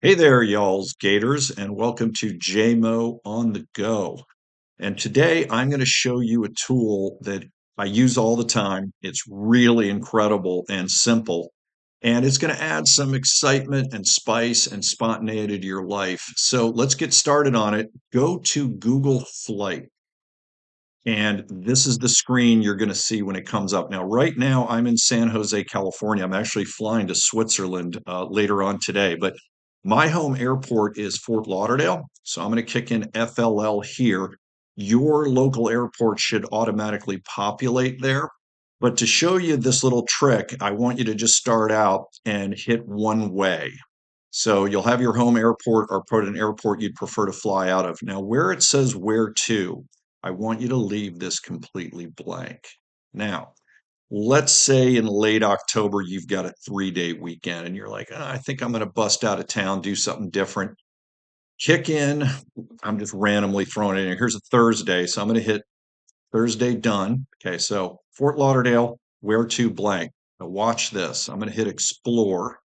Hey there, y'all's Gators, and welcome to JMO on the Go. And today I'm going to show you a tool that I use all the time. It's really incredible and simple, and it's going to add some excitement and spice and spontaneity to your life. So let's get started on it. Go to Google Flight, and this is the screen you're going to see when it comes up. Now, right now, I'm in San Jose, California. I'm actually flying to Switzerland later on today, but my home airport is Fort Lauderdale. So I'm going to kick in FLL here. Your local airport should automatically populate there. But to show you this little trick, I want you to just start out and hit one way. So you'll have your home airport or put an airport you'd prefer to fly out of. Now, where it says where to, I want you to leave this completely blank. Now, let's say in late October, you've got a 3-day weekend and you're like, "Ah, I think I'm going to bust out of town, do something different. Kick in, I'm just randomly throwing it in. Here's a Thursday. So I'm going to hit Thursday done. Okay, so Fort Lauderdale, where to blank. Now watch this. I'm going to hit explore.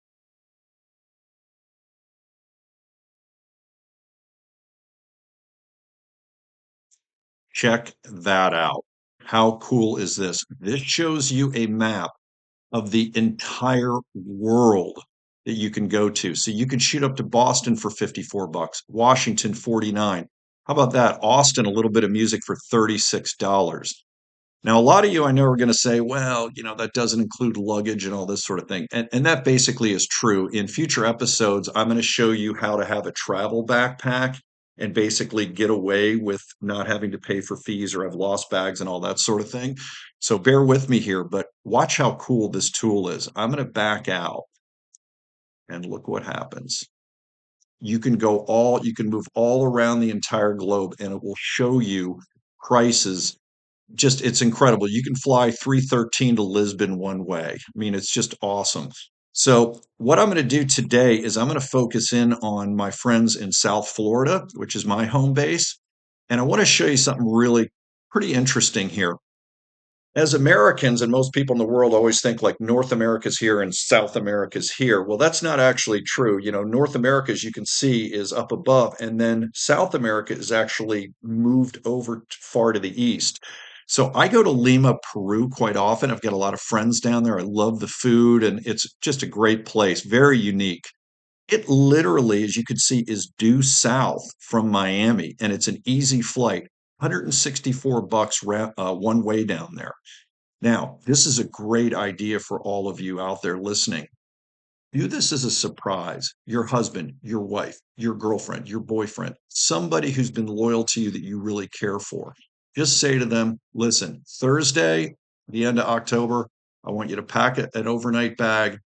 Check that out. How cool is this? This shows you a map of the entire world that you can go to. So you can shoot up to Boston for 54 bucks, Washington 49. How about that? Austin, a little bit of music for $36. Now, a lot of you I know are going to say, well, that doesn't include luggage and all this sort of thing. And that basically is true. In future episodes, I'm going to show you how to have a travel backpack and basically get away with not having to pay for fees or have lost bags and all that sort of thing. So bear with me here, but watch how cool this tool is. I'm going to back out and look what happens. You can move all around the entire globe and it will show you prices. Just it's incredible. You can fly 313 to Lisbon one way. I mean, it's just awesome. So, what I'm going to do today is I'm going to focus in on my friends in South Florida, which is my home base. And I want to show you something really pretty interesting here. As Americans and most people in the world always think like North America's here and South America's here. Well, that's not actually true. North America, as you can see, is up above, and then South America is actually moved over far to the east. So I go to Lima, Peru quite often. I've got a lot of friends down there. I love the food, and it's just a great place, very unique. It literally, as you can see, is due south from Miami, and it's an easy flight. 164 bucks one way down there. Now, this is a great idea for all of you out there listening. Do this as a surprise. Your husband, your wife, your girlfriend, your boyfriend, somebody who's been loyal to you that you really care for. Just say to them, listen, Thursday, the end of October, I want you to pack an overnight bag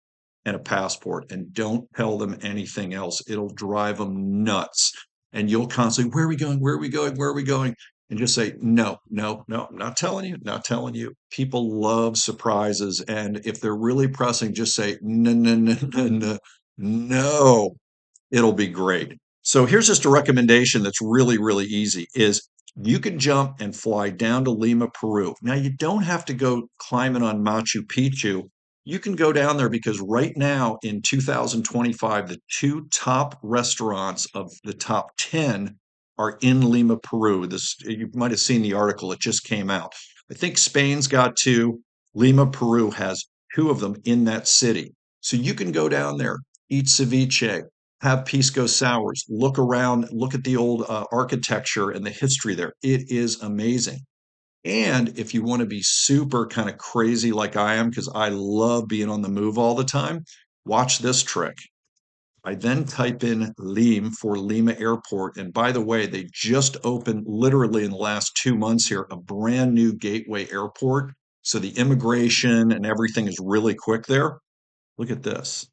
and a passport and don't tell them anything else. It'll drive them nuts. And you'll constantly, where are we going? Where are we going? Where are we going? And just say, no, no, no, I'm not telling you, not telling you. People love surprises. And if they're really pressing, just say, no, no, no, no, no, no. It'll be great. So here's just a recommendation that's really, really easy is you can jump and fly down to Lima, Peru. Now you don't have to go climbing on Machu Picchu. You can go down there because right now in 2025, the two top restaurants of the top 10 are in Lima, Peru. This you might have seen the article, it just came out. I think Spain's got two. Lima, Peru has two of them in that city. So you can go down there, eat ceviche, have pisco sours, look around, look at the old architecture and the history there. It is amazing. And if you want to be super kind of crazy like I am, because I love being on the move all the time, watch this trick. I then type in Lim for Lima Airport. And by the way, they just opened literally in the last 2 months here a brand new gateway airport. So the immigration and everything is really quick there. Look at this.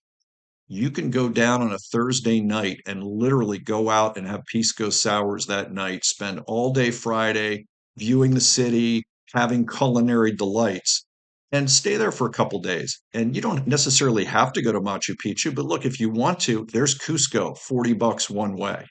You can go down on a Thursday night and literally go out and have pisco sours that night, spend all day Friday viewing the city, having culinary delights, and stay there for a couple days. And you don't necessarily have to go to Machu Picchu, but look, if you want to, there's Cusco, 40 bucks one way.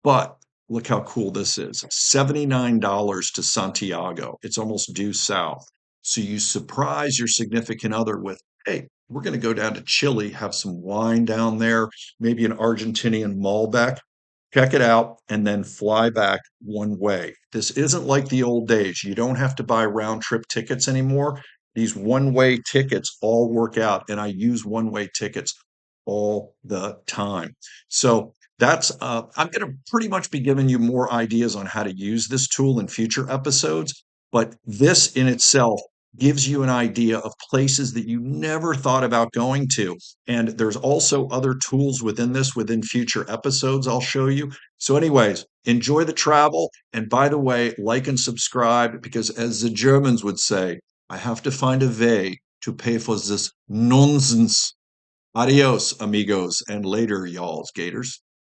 But look how cool this is. $79 to Santiago. It's almost due south. So you surprise your significant other with, hey, We're going to go down to Chile, have some wine down there, maybe an Argentinian Malbec. Check it out and then fly back one way. This isn't like the old days. You don't have to buy round trip tickets anymore. These one way tickets all work out, and I use one way tickets all the time. So I'm going to pretty much be giving you more ideas on how to use this tool in future episodes. But this in itself gives you an idea of places that you never thought about going to. And there's also other tools within this within future episodes I'll show you. So, anyways, enjoy the travel. And by the way, like and subscribe because, as the Germans would say, I have to find a way to pay for this nonsense. Adios, amigos, and later, y'all's gators.